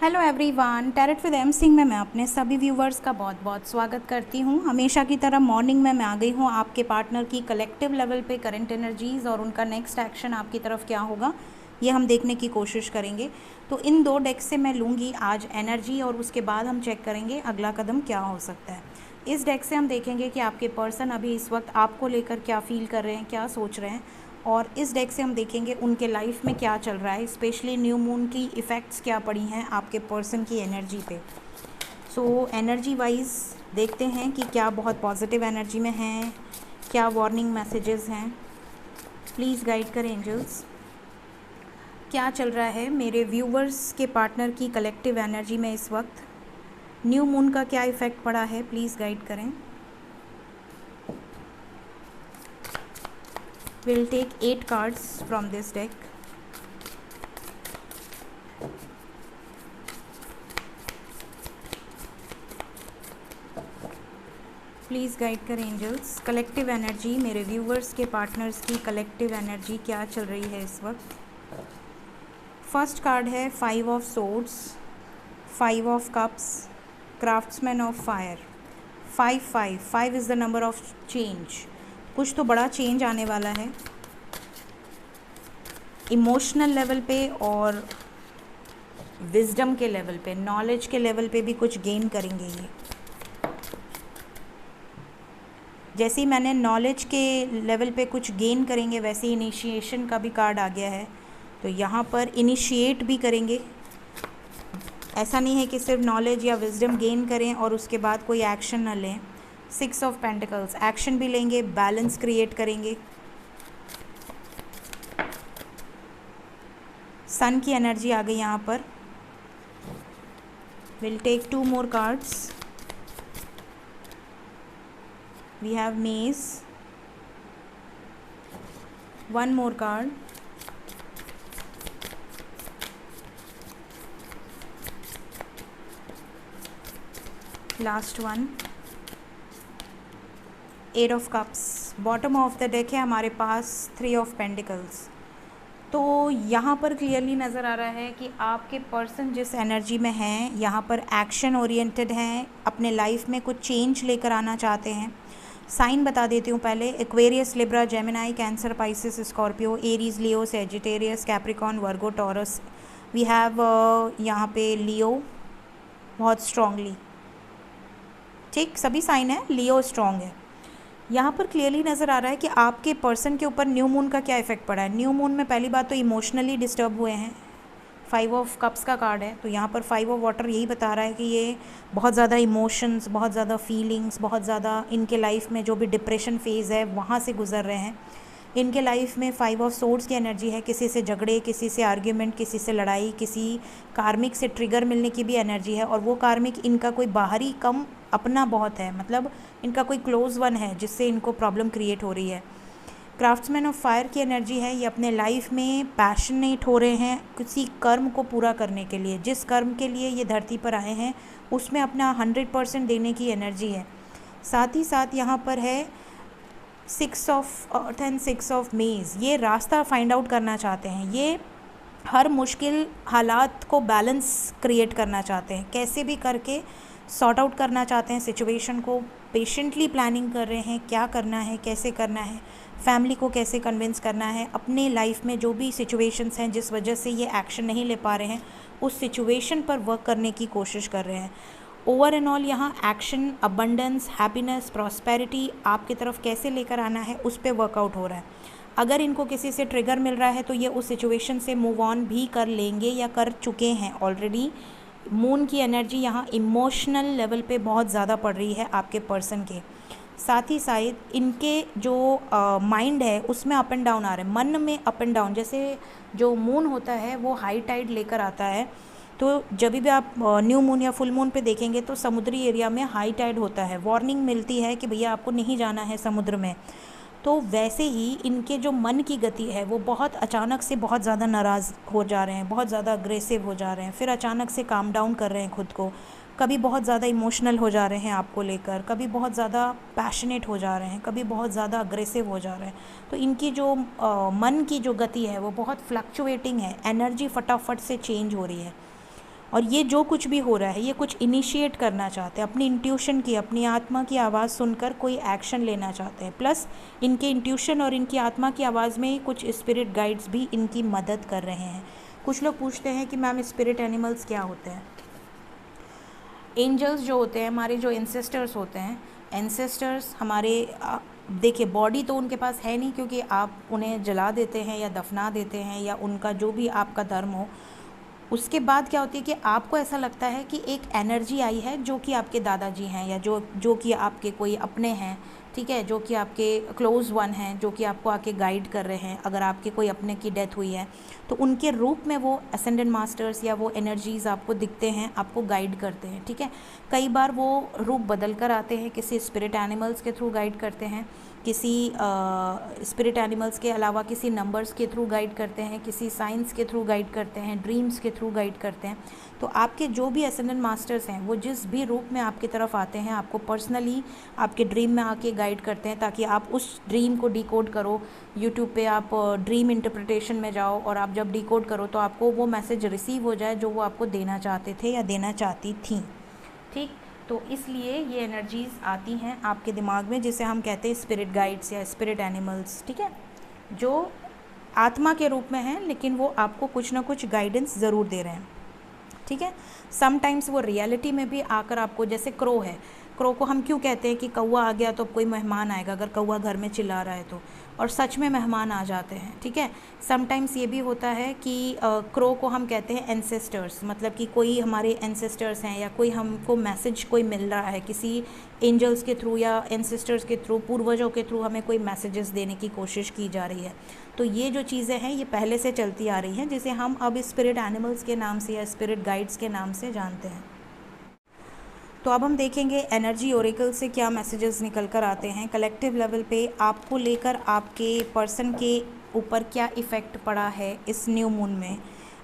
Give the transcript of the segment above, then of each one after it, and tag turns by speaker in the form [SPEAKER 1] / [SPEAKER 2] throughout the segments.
[SPEAKER 1] Hello everyone, tarot with M Singh में मैं अपने सभी व्यूवर्स का बहुत बहुत स्वागत करती हूँ। हमेशा की तरह मॉर्निंग में मैं आ गई हूँ आपके पार्टनर की कलेक्टिव लेवल पे करंट एनर्जीज़ और उनका नेक्स्ट एक्शन आपकी तरफ क्या होगा ये हम देखने की कोशिश करेंगे। तो इन दो डेक से मैं लूँगी आज एनर्जी और उसके बाद हम चेक करेंगे अगला कदम क्या हो सकता है। इस डेक से हम देखेंगे कि आपके पर्सन अभी इस वक्त आपको लेकर क्या फील कर रहे हैं, क्या सोच रहे हैं, और इस डेक से हम देखेंगे उनके लाइफ में क्या चल रहा है, स्पेशली न्यू मून की इफ़ेक्ट्स क्या पड़ी हैं आपके पर्सन की एनर्जी पे। सो एनर्जी वाइज देखते हैं कि क्या बहुत पॉजिटिव एनर्जी में हैं, क्या वार्निंग मैसेजेस हैं। प्लीज़ गाइड करें एंजल्स, क्या चल रहा है मेरे व्यूवर्स के पार्टनर की कलेक्टिव एनर्जी में इस वक्त, न्यू मून का क्या इफ़ेक्ट पड़ा है, प्लीज़ गाइड करें। We'll take 8 cards from this deck. Please guide करें एंजल्स, कलेक्टिव एनर्जी मेरे व्यूवर्स के पार्टनर्स की कलेक्टिव एनर्जी क्या चल रही है इस वक्त। फर्स्ट कार्ड है 5 of swords, 5 of cups, craftsman of fire. 5 is the number of change. कुछ तो बड़ा चेंज आने वाला है इमोशनल लेवल पे और विजडम के लेवल पे, नॉलेज के लेवल पे भी कुछ गेन करेंगे ये। जैसे ही मैंने नॉलेज के लेवल पे कुछ गेन करेंगे वैसे ही इनिशिएशन का भी कार्ड आ गया है, तो यहाँ पर इनिशिएट भी करेंगे। ऐसा नहीं है कि सिर्फ नॉलेज या विजडम गेन करें और उसके बाद कोई एक्शन न लें। 6 ऑफ पेंटिकल्स, एक्शन भी लेंगे, बैलेंस क्रिएट करेंगे। सन की एनर्जी आ गई यहाँ पर। Will take 2 more cards. We have maze. 1 more card. Last one. 8 of cups. Bottom of the deck है हमारे पास 3 of pentacles. तो यहाँ पर क्लियरली नज़र आ रहा है कि आपके पर्सन जिस एनर्जी में हैं यहाँ पर एक्शन ओरिएंटेड हैं, अपने लाइफ में कुछ चेंज लेकर आना चाहते हैं। साइन बता देती हूँ पहले, Aquarius, Libra, Gemini, Cancer, Pisces, Scorpio, Aries, Leo, Sagittarius, Capricorn, Virgo, Taurus. We have यहाँ पे लियो बहुत स्ट्रांगली, ठीक सभी साइन है, लियो स्ट्रांग है। यहाँ पर क्लियरली नज़र आ रहा है कि आपके पर्सन के ऊपर न्यू मून का क्या इफ़ेक्ट पड़ा है। न्यू मून में पहली बात तो इमोशनली डिस्टर्ब हुए हैं। 5 ऑफ कप्स का कार्ड है, तो यहाँ पर 5 ऑफ वाटर यही बता रहा है कि ये बहुत ज़्यादा इमोशंस, बहुत ज़्यादा फीलिंग्स, बहुत ज़्यादा इनके लाइफ में जो भी डिप्रेशन फेज़ है वहाँ से गुजर रहे हैं। इनके लाइफ में 5 ऑफ सोर्ड्स की एनर्जी है, किसी से झगड़े, किसी से आर्ग्यूमेंट, किसी से लड़ाई, किसी कार्मिक से ट्रिगर मिलने की भी एनर्जी है। और वो कार्मिक इनका कोई बाहरी कम अपना बहुत है, मतलब इनका कोई क्लोज वन है जिससे इनको प्रॉब्लम क्रिएट हो रही है। क्राफ्ट्समैन ऑफ फायर की एनर्जी है, ये अपने लाइफ में पैशनेट हो रहे हैं किसी कर्म को पूरा करने के लिए। जिस कर्म के लिए ये धरती पर आए हैं उसमें अपना 100% देने की एनर्जी है। साथ ही साथ यहाँ पर है 6 ऑफ अर्थ एंड 6 ऑफ मेज, ये रास्ता फाइंड आउट करना चाहते हैं। ये हर मुश्किल हालात को बैलेंस क्रिएट करना चाहते हैं, कैसे भी करके सॉर्ट आउट करना चाहते हैं सिचुएशन को। पेशेंटली प्लानिंग कर रहे हैं क्या करना है, कैसे करना है, फैमिली को कैसे कन्विंस करना है, अपने लाइफ में जो भी सिचुएशंस हैं जिस वजह से ये एक्शन नहीं ले पा रहे हैं उस सिचुएशन पर वर्क करने की कोशिश कर रहे हैं। ओवर एंड ऑल यहाँ एक्शन, अबंडेंस, हैप्पीनेस, प्रॉस्पेरिटी आपकी तरफ कैसे लेकर आना है उस पर वर्कआउट हो रहा है। अगर इनको किसी से ट्रिगर मिल रहा है तो ये उस सिचुएशन से मूव ऑन भी कर लेंगे या कर चुके हैं ऑलरेडी। मून की एनर्जी यहाँ इमोशनल लेवल पे बहुत ज़्यादा पड़ रही है आपके पर्सन के। साथ ही साथ इनके जो माइंड है उसमें अप एंड डाउन आ रहे हैं, मन में अप एंड डाउन। जैसे जो मून होता है वो हाई टाइड लेकर आता है, तो जब भी आप न्यू मून या फुल मून पे देखेंगे तो समुद्री एरिया में हाई टाइड होता है, वार्निंग मिलती है कि भैया आपको नहीं जाना है समुद्र में। तो वैसे ही इनके जो मन की गति है वो बहुत अचानक से बहुत ज़्यादा नाराज़ हो जा रहे हैं, बहुत ज़्यादा अग्रेसिव हो जा रहे हैं, फिर अचानक से काम डाउन कर रहे हैं खुद को। कभी बहुत ज़्यादा इमोशनल हो जा रहे हैं आपको लेकर, कभी बहुत ज़्यादा पैशनेट हो जा रहे हैं, कभी बहुत ज़्यादा अग्रेसिव हो जा रहे हैं। तो इनकी जो मन की जो गति है वो बहुत फ्लक्चुएटिंग है, एनर्जी फटाफट से चेंज हो रही है। और ये जो कुछ भी हो रहा है ये कुछ इनिशिएट करना चाहते हैं, अपनी इंट्यूशन की, अपनी आत्मा की आवाज़ सुनकर कोई एक्शन लेना चाहते हैं। प्लस इनके इंट्यूशन और इनकी आत्मा की आवाज़ में ही कुछ स्पिरिट गाइड्स भी इनकी मदद कर रहे हैं। कुछ लोग पूछते हैं कि मैम स्पिरिट एनिमल्स क्या होते हैं। एंजल्स जो होते हैं, हमारे जो एंसेस्टर्स होते हैं, एंसेस्टर्स हमारे देखिए बॉडी तो उनके पास है नहीं, क्योंकि आप उन्हें जला देते हैं या दफना देते हैं या उनका जो भी आपका धर्म हो, उसके बाद क्या होती है कि आपको ऐसा लगता है कि एक एनर्जी आई है जो कि आपके दादाजी हैं या जो कि आपके कोई अपने हैं, ठीक है, जो कि आपके क्लोज़ वन हैं, जो कि आपको आके गाइड कर रहे हैं। अगर आपके कोई अपने की डेथ हुई है तो उनके रूप में वो असेंडेंट मास्टर्स या वो एनर्जीज़ आपको दिखते हैं, आपको गाइड करते हैं, ठीक है। कई बार वो रूप बदल कर आते हैं, किसी स्पिरिट एनिमल्स के थ्रू गाइड करते हैं, किसी स्पिरिट एनिमल्स के अलावा किसी नंबर्स के थ्रू गाइड करते हैं, किसी साइंस के थ्रू गाइड करते हैं, ड्रीम्स के थ्रू गाइड करते हैं। तो आपके जो भी असेंडेंट मास्टर्स हैं वो जिस भी रूप में आपकी तरफ आते हैं, आपको पर्सनली आपके ड्रीम में आके गाइड करते हैं, ताकि आप उस ड्रीम को डिकोड करो। यूट्यूब पे आप ड्रीम इंटरप्रिटेशन में जाओ और आप जब डिकोड करो तो आपको वो मैसेज रिसीव हो जाए जो वो आपको देना चाहते थे या देना चाहती थी, ठीक। तो इसलिए ये एनर्जीज़ आती हैं आपके दिमाग में, जिसे हम कहते हैं स्पिरिट गाइड्स या स्पिरिट एनिमल्स, ठीक है, जो आत्मा के रूप में हैं, लेकिन वो आपको कुछ ना कुछ गाइडेंस ज़रूर दे रहे हैं, ठीक है। समटाइम्स वो रियलिटी में भी आकर आपको, जैसे क्रो है, क्रो को हम क्यों कहते हैं कि कौवा आ गया तो कोई मेहमान आएगा, अगर कौवा घर में चिल्ला रहा है तो, और सच में मेहमान आ जाते हैं, ठीक है। समटाइम्स ये भी होता है कि क्रो को हम कहते हैं एंसेस्टर्स, मतलब कि कोई हमारे एंसेस्टर्स हैं या कोई हमको मैसेज कोई मिल रहा है किसी एंजल्स के थ्रू या एंसेस्टर्स के थ्रू, पूर्वजों के थ्रू हमें कोई मैसेजेस देने की कोशिश की जा रही है। तो ये जो चीज़ें हैं ये पहले से चलती आ रही हैं, जिसे हम अब स्पिरिट एनिमल्स के नाम से या स्पिरिट गाइड्स के नाम से जानते हैं। तो अब हम देखेंगे एनर्जी ओरेकल से क्या मैसेजेस निकल कर आते हैं कलेक्टिव लेवल पे, आपको लेकर आपके पर्सन के ऊपर क्या इफ़ेक्ट पड़ा है इस न्यू मून में।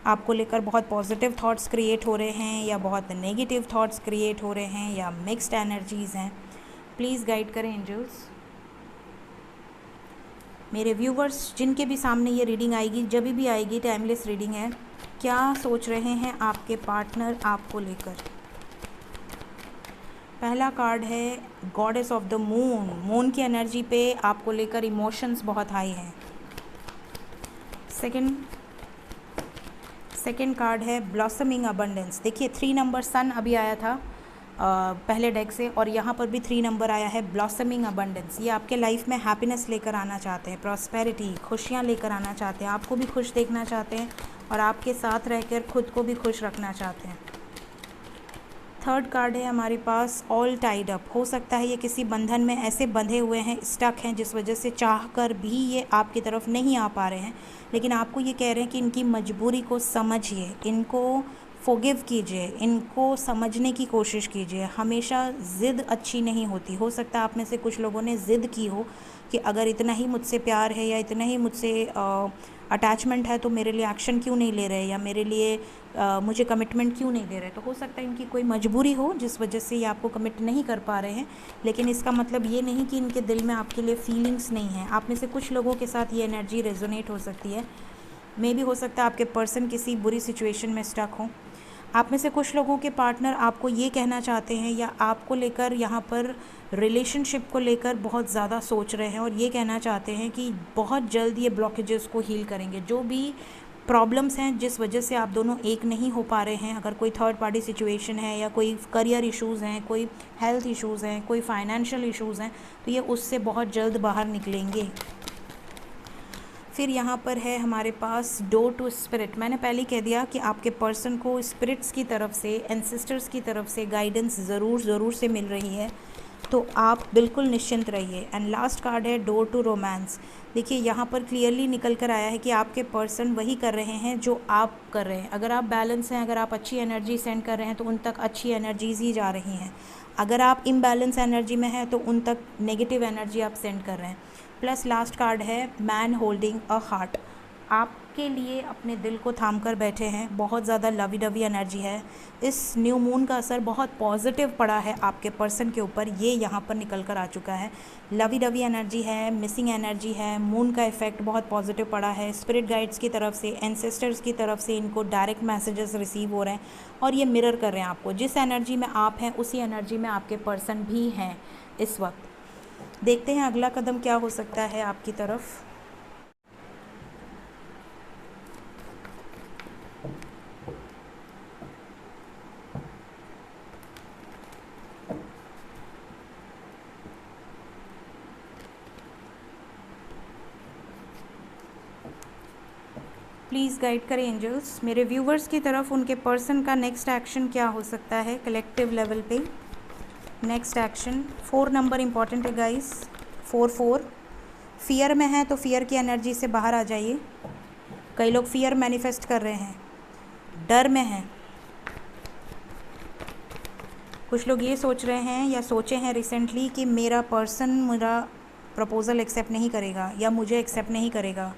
[SPEAKER 1] आपको लेकर बहुत पॉजिटिव थॉट्स क्रिएट हो रहे हैं या बहुत नेगेटिव थॉट्स क्रिएट हो रहे हैं या मिक्स्ड एनर्जीज़ हैं। प्लीज़ गाइड करें एंजल्स। मेरे व्यूवर्स जिनके भी सामने ये रीडिंग आएगी, जब भी आएगी, टाइमलेस रीडिंग है, क्या सोच रहे हैं आपके पार्टनर आपको लेकर। पहला कार्ड है goddess of the moon, moon की एनर्जी पे आपको लेकर इमोशंस बहुत हाई हैं। सेकंड कार्ड है ब्लॉसमिंग अबंडेंस। देखिए 3 नंबर सन अभी आया था पहले डेक से, और यहाँ पर भी 3 नंबर आया है ब्लॉसमिंग अबंडेंस। ये आपके लाइफ में हैप्पीनेस लेकर आना चाहते हैं, प्रॉस्पेरिटी, खुशियाँ लेकर आना चाहते हैं, आपको भी खुश देखना चाहते हैं और आपके साथ रहकर खुद को भी खुश रखना चाहते हैं। थर्ड कार्ड है हमारे पास ऑल टाइड अप। हो सकता है ये किसी बंधन में ऐसे बंधे हुए हैं, स्टक हैं, जिस वजह से चाह कर भी ये आपकी तरफ नहीं आ पा रहे हैं, लेकिन आपको ये कह रहे हैं कि इनकी मजबूरी को समझिए, इनको फॉरगिव कीजिए, इनको समझने की कोशिश कीजिए। हमेशा ज़िद अच्छी नहीं होती। हो सकता है आप में से कुछ लोगों ने ज़िद की हो कि अगर इतना ही मुझसे प्यार है या इतना ही मुझसे अटैचमेंट है तो मेरे लिए एक्शन क्यों नहीं ले रहे, या मेरे लिए मुझे कमिटमेंट क्यों नहीं दे रहे। तो हो सकता है इनकी कोई मजबूरी हो जिस वजह से ये आपको कमिट नहीं कर पा रहे हैं, लेकिन इसका मतलब ये नहीं कि इनके दिल में आपके लिए फीलिंग्स नहीं है। आप में से कुछ लोगों के साथ ये एनर्जी रेजोनेट हो सकती है। मे भी हो सकता है आपके पर्सन किसी बुरी सिचुएशन में स्टक हो। आप में से कुछ लोगों के पार्टनर आपको ये कहना चाहते हैं या आपको लेकर यहाँ पर रिलेशनशिप को लेकर बहुत ज़्यादा सोच रहे हैं और ये कहना चाहते हैं कि बहुत जल्द ये ब्लॉकेजेस को हील करेंगे। जो भी प्रॉब्लम्स हैं जिस वजह से आप दोनों एक नहीं हो पा रहे हैं, अगर कोई थर्ड पार्टी सिचुएशन है या कोई करियर इश्यूज़ हैं, कोई हेल्थ इश्यूज़ हैं, कोई फाइनेंशियल इश्यूज़ हैं, तो ये उससे बहुत जल्द बाहर निकलेंगे। फिर यहाँ पर है हमारे पास डोर टू स्पिरिट। मैंने पहले कह दिया कि आपके पर्सन को स्पिरिट्स की तरफ से, एंसेस्टर्स की तरफ से गाइडेंस ज़रूर से मिल रही है, तो आप बिल्कुल निश्चिंत रहिए। एंड लास्ट कार्ड है डोर टू रोमांस। देखिए यहाँ पर क्लियरली निकल कर आया है कि आपके पर्सन वही कर रहे हैं जो आप कर रहे हैं। अगर आप बैलेंस हैं, अगर आप अच्छी एनर्जी सेंड कर रहे हैं तो उन तक अच्छी एनर्जीज़ ही जा रही हैं। अगर आप इम्बैलेंस एनर्जी में हैं तो उन तक नेगेटिव एनर्जी आप सेंड कर रहे हैं। प्लस लास्ट कार्ड है मैन होल्डिंग अ हार्ट। आपके लिए अपने दिल को थाम कर बैठे हैं, बहुत ज़्यादा लवी डवी एनर्जी है। इस न्यू मून का असर बहुत पॉजिटिव पड़ा है आपके पर्सन के ऊपर, ये यहाँ पर निकल कर आ चुका है। लवी डवी एनर्जी है, मिसिंग एनर्जी है, मून का इफेक्ट बहुत पॉजिटिव पड़ा है। स्पिरिट गाइड्स की तरफ से, एंसेस्टर्स की तरफ से इनको डायरेक्ट मैसेजेस रिसीव हो रहे हैं और ये मिरर कर रहे हैं आपको। जिस एनर्जी में आप हैं उसी एनर्जी में आपके पर्सन भी हैं इस वक्त। देखते हैं अगला कदम क्या हो सकता है आपकी तरफ। प्लीज़ गाइड करें एंजल्स मेरे व्यूवर्स की तरफ, उनके पर्सन का नेक्स्ट एक्शन क्या हो सकता है कलेक्टिव लेवल पे। नेक्स्ट एक्शन 4 नंबर इम्पॉर्टेंट है गाइस। 4 फियर में है तो फियर की एनर्जी से बाहर आ जाइए। कई लोग फियर मैनिफेस्ट कर रहे हैं, डर में हैं। कुछ लोग ये सोच रहे हैं या सोचे हैं रिसेंटली कि मेरा पर्सन मेरा प्रपोज़ल एक्सेप्ट नहीं करेगा या मुझे एक्सेप्ट नहीं करेगा,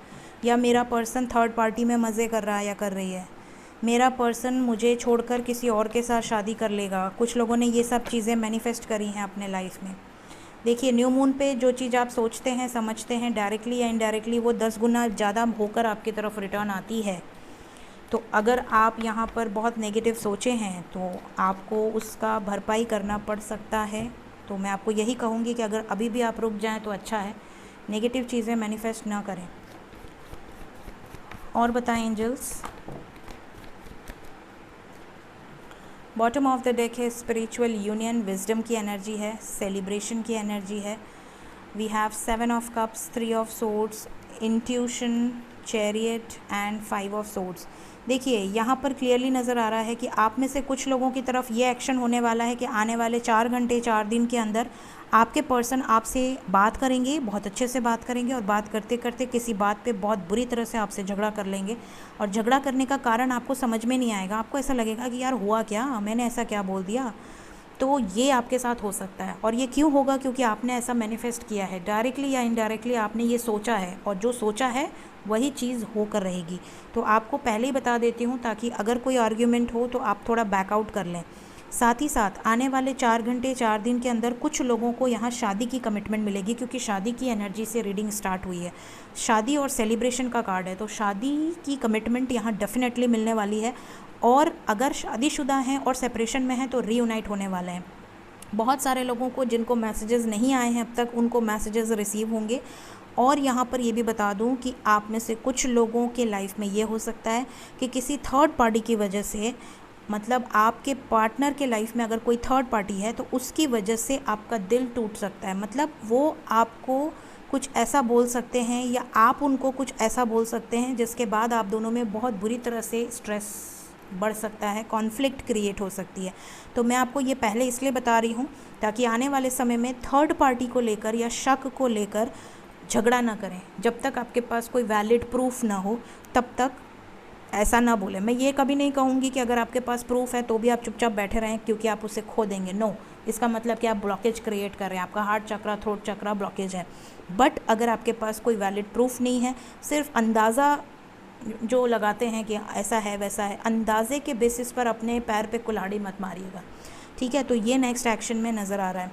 [SPEAKER 1] या मेरा पर्सन थर्ड पार्टी में मज़े कर रहा है या कर रही है, मेरा पर्सन मुझे छोड़कर किसी और के साथ शादी कर लेगा। कुछ लोगों ने ये सब चीज़ें मैनिफेस्ट करी हैं अपने लाइफ में। देखिए न्यू मून पे जो चीज़ आप सोचते हैं, समझते हैं, डायरेक्टली या इनडायरेक्टली, वो 10 गुना ज़्यादा होकर आपकी तरफ रिटर्न आती है। तो अगर आप यहाँ पर बहुत नेगेटिव सोचे हैं तो आपको उसका भरपाई करना पड़ सकता है। तो मैं आपको यही कहूँगी कि अगर अभी भी आप रुक जाएं तो अच्छा है, नेगेटिव चीज़ें मैनिफेस्ट ना करें। और बताएं angels. Bottom of the deck है स्पिरिचुअल यूनियन, विजडम की एनर्जी है, सेलिब्रेशन की एनर्जी है। We have 7 of cups, 3 of swords, intuition, chariot and 5 of swords. देखिए यहाँ पर क्लियरली नज़र आ रहा है कि आप में से कुछ लोगों की तरफ ये एक्शन होने वाला है कि आने वाले 4 घंटे 4 दिन के अंदर आपके पर्सन आपसे बात करेंगे, बहुत अच्छे से बात करेंगे, और बात करते करते किसी बात पे बहुत बुरी तरह से आपसे झगड़ा कर लेंगे। और झगड़ा करने का कारण आपको समझ में नहीं आएगा, आपको ऐसा लगेगा कि यार हुआ क्या, मैंने ऐसा क्या बोल दिया। तो ये आपके साथ हो सकता है। और ये क्यों होगा? क्योंकि आपने ऐसा मैनिफेस्ट किया है, डायरेक्टली या इनडायरेक्टली आपने ये सोचा है, और जो सोचा है वही चीज़ होकर रहेगी। तो आपको पहले ही बता देती हूँ ताकि अगर कोई आर्ग्यूमेंट हो तो आप थोड़ा बैकआउट कर लें। साथ ही साथ आने वाले 4 घंटे 4 दिन के अंदर कुछ लोगों को यहाँ शादी की कमिटमेंट मिलेगी, क्योंकि शादी की एनर्जी से रीडिंग स्टार्ट हुई है। शादी और सेलिब्रेशन का कार्ड है, तो शादी की कमिटमेंट यहाँ डेफिनेटली मिलने वाली है। और अगर शादीशुदा हैं और सेपरेशन में हैं तो रीयूनाइट होने वाले हैं। बहुत सारे लोगों को जिनको मैसेजेस नहीं आए हैं अब तक, उनको मैसेजेस रिसीव होंगे। और यहाँ पर ये भी बता दूँ कि आप में से कुछ लोगों के लाइफ में ये हो सकता है कि किसी थर्ड पार्टी की वजह से, मतलब आपके पार्टनर के लाइफ में अगर कोई थर्ड पार्टी है तो उसकी वजह से आपका दिल टूट सकता है। मतलब वो आपको कुछ ऐसा बोल सकते हैं या आप उनको कुछ ऐसा बोल सकते हैं जिसके बाद आप दोनों में बहुत बुरी तरह से स्ट्रेस बढ़ सकता है, कॉन्फ्लिक्ट क्रिएट हो सकती है। तो मैं आपको ये पहले इसलिए बता रही हूँ ताकि आने वाले समय में थर्ड पार्टी को लेकर या शक को लेकर झगड़ा ना करें। जब तक आपके पास कोई वैलिड प्रूफ ना हो तब तक ऐसा ना बोलें। मैं ये कभी नहीं कहूँगी कि अगर आपके पास प्रूफ है तो भी आप चुपचाप बैठे रहें क्योंकि आप उसे खो देंगे। नो, इसका मतलब कि आप ब्लॉकेज क्रिएट कर रहे हैं, आपका हार्ट चक्रा, थ्रोट चक्रा ब्लॉकेज है। बट अगर आपके पास कोई वैलिड प्रूफ नहीं है, सिर्फ अंदाज़ा जो लगाते हैं कि ऐसा है वैसा है, अंदाजे के बेसिस पर अपने पैर पे कुल्हाड़ी मत मारिएगा, ठीक है। तो ये नेक्स्ट एक्शन में नज़र आ रहा है।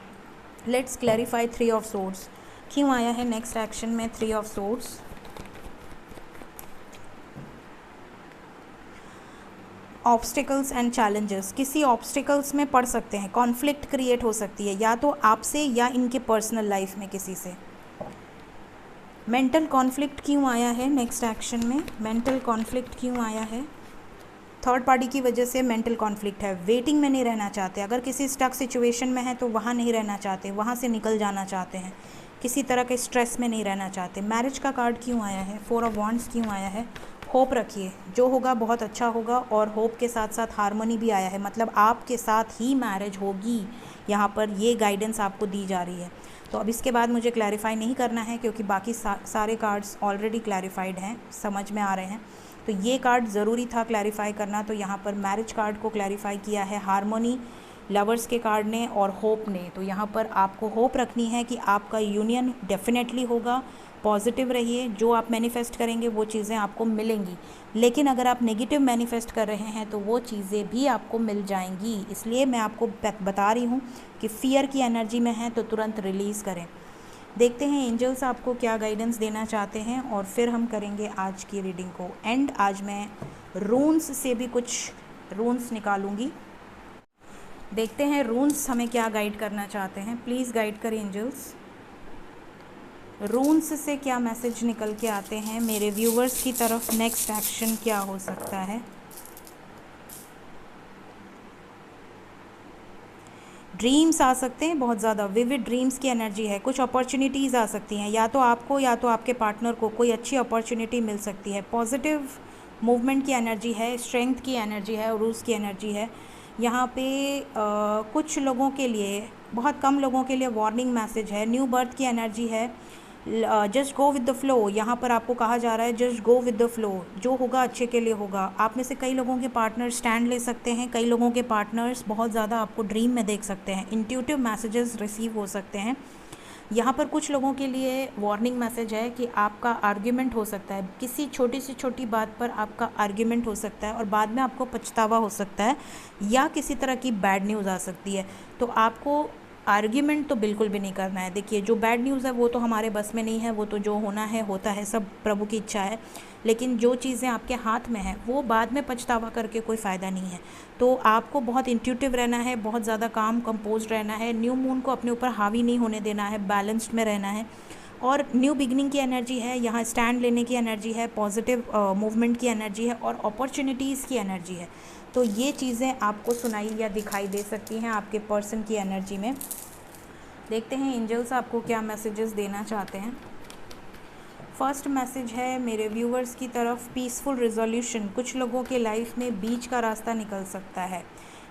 [SPEAKER 1] लेट्स क्लैरिफाई 3 ऑफ सोर्ड्स क्यों आया है नेक्स्ट एक्शन में। 3 of swords, obstacles and challenges. किसी ऑब्स्टिकल्स में पड़ सकते हैं, कॉन्फ्लिक्ट क्रिएट हो सकती है, या तो आपसे या इनके पर्सनल लाइफ में किसी से। मेंटल कॉन्फ्लिक्ट क्यों आया है नेक्स्ट एक्शन में? मेंटल कॉन्फ्लिक्ट क्यों आया है? थर्ड पार्टी की वजह से मेंटल कॉन्फ्लिक्ट है। वेटिंग में नहीं रहना चाहते, अगर किसी स्टक सिचुएशन में है तो वहाँ नहीं रहना चाहते, वहाँ से निकल जाना चाहते हैं, किसी तरह के स्ट्रेस में नहीं रहना चाहते। मैरिज का कार्ड क्यों आया है? 4 ऑफ वॉन्ड्स क्यों आया है? होप रखिए, जो होगा बहुत अच्छा होगा। और होप के साथ साथ हार्मनी भी आया है, मतलब आपके साथ ही मैरिज होगी, यहाँ पर ये गाइडेंस आपको दी जा रही है। तो अब इसके बाद मुझे क्लैरिफाई नहीं करना है क्योंकि बाकी सारे कार्ड्स ऑलरेडी क्लैरिफाइड हैं, समझ में आ रहे हैं। तो ये कार्ड ज़रूरी था क्लैरिफाई करना, तो यहाँ पर मैरिज कार्ड को क्लैरिफाई किया है हार्मनी, लवर्स के कार्ड ने और होप ने। तो यहाँ पर आपको होप रखनी है कि आपका यूनियन डेफिनेटली होगा, पॉजिटिव रहिए, जो आप मैनिफेस्ट करेंगे वो चीज़ें आपको मिलेंगी। लेकिन अगर आप नेगेटिव मैनिफेस्ट कर रहे हैं तो वो चीज़ें भी आपको मिल जाएंगी। इसलिए मैं आपको बता रही हूँ कि फ़ियर की एनर्जी में है तो तुरंत रिलीज़ करें। देखते हैं एंजल्स आपको क्या गाइडेंस देना चाहते हैं और फिर हम करेंगे आज की रीडिंग को एंड। आज मैं रून्स से भी कुछ रून्स निकालूंगी। देखते हैं रून्स हमें क्या गाइड करना चाहते हैं। प्लीज़ गाइड करें एंजल्स, रून्स से क्या मैसेज निकल के आते हैं मेरे व्यूवर्स की तरफ। नेक्स्ट एक्शन क्या हो सकता है। ड्रीम्स आ सकते हैं, बहुत ज़्यादा विविड ड्रीम्स की एनर्जी है। कुछ अपॉर्चुनिटीज़ आ सकती हैं, या तो आपको या तो आपके पार्टनर को कोई अच्छी अपॉर्चुनिटी मिल सकती है। पॉजिटिव मूवमेंट की एनर्जी है, स्ट्रेंथ की एनर्जी है और रूस की एनर्जी है। यहाँ पे कुछ लोगों के लिए, बहुत कम लोगों के लिए वार्निंग मैसेज है। न्यू बर्थ की एनर्जी है। Just go with the flow, यहाँ पर आपको कहा जा रहा है just go with the flow, जो होगा अच्छे के लिए होगा। आप में से कई लोगों के पार्टनर स्टैंड ले सकते हैं, कई लोगों के पार्टनर्स बहुत ज़्यादा आपको ड्रीम में देख सकते हैं। इंट्यूटिव मैसेजेस रिसीव हो सकते हैं। यहाँ पर कुछ लोगों के लिए वार्निंग मैसेज है कि आपका आर्ग्यूमेंट हो सकता है, किसी छोटी से छोटी बात पर आपका आर्ग्यूमेंट हो सकता है और बाद में आपको पछतावा हो सकता है, या किसी तरह की बैड न्यूज़ आ सकती है। तो आपको आर्ग्यूमेंट तो बिल्कुल भी नहीं करना है। देखिए, जो बैड न्यूज़ है वो तो हमारे बस में नहीं है, वो तो जो होना है होता है, सब प्रभु की इच्छा है। लेकिन जो चीज़ें आपके हाथ में हैं वो बाद में पछतावा करके कोई फ़ायदा नहीं है। तो आपको बहुत इंट्यूटिव रहना है, बहुत ज़्यादा काम कंपोज रहना है। न्यू मून को अपने ऊपर हावी नहीं होने देना है, बैलेंस्ड में रहना है। और न्यू बिगनिंग की एनर्जी है, यहाँ स्टैंड लेने की एनर्जी है, पॉजिटिव मूवमेंट की एनर्जी है और अपॉर्चुनिटीज़ की एनर्जी है। तो ये चीज़ें आपको सुनाई या दिखाई दे सकती हैं आपके पर्सन की एनर्जी में। देखते हैं एंजल्स आपको क्या मैसेजेस देना चाहते हैं। फर्स्ट मैसेज है मेरे व्यूवर्स की तरफ, पीसफुल रिजोल्यूशन। कुछ लोगों के लाइफ में बीच का रास्ता निकल सकता है,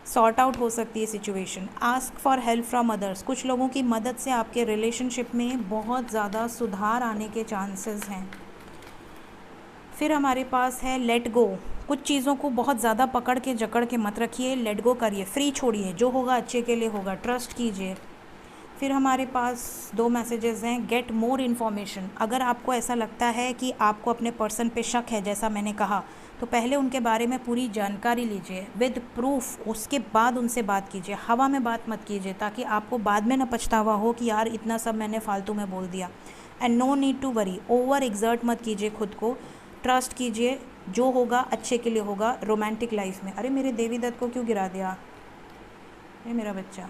[SPEAKER 1] सॉर्ट आउट हो सकती है situation. Ask for help from others, कुछ लोगों की मदद से आपके रिलेशनशिप में बहुत ज़्यादा सुधार आने के चांसेस हैं। फिर हमारे पास है लेट गो, कुछ चीज़ों को बहुत ज़्यादा पकड़ के जकड़ के मत रखिए, लेट गो करिए, फ्री छोड़िए, जो होगा अच्छे के लिए होगा, ट्रस्ट कीजिए। फिर हमारे पास दो मैसेजेस हैं, गेट मोर इन्फॉर्मेशन। अगर आपको ऐसा लगता है कि आपको अपने पर्सन पे शक है, जैसा मैंने कहा, तो पहले उनके बारे में पूरी जानकारी लीजिए विद प्रूफ, उसके बाद उनसे बात कीजिए। हवा में बात मत कीजिए, ताकि आपको बाद में न पछतावा हो कि यार इतना सब मैंने फालतू में बोल दिया। And no need to worry, overexert मत कीजिए खुद को, ट्रस्ट कीजिए, जो होगा अच्छे के लिए होगा। रोमांटिक लाइफ में, अरे मेरे देवी दत्त को क्यों गिरा दिया, अरे मेरा बच्चा,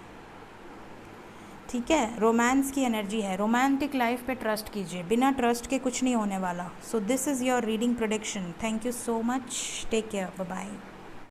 [SPEAKER 1] ठीक है, रोमांस की एनर्जी है। रोमांटिक लाइफ पे ट्रस्ट कीजिए, बिना ट्रस्ट के कुछ नहीं होने वाला। So this is your reading prediction. Thank you so much, take care, bye bye.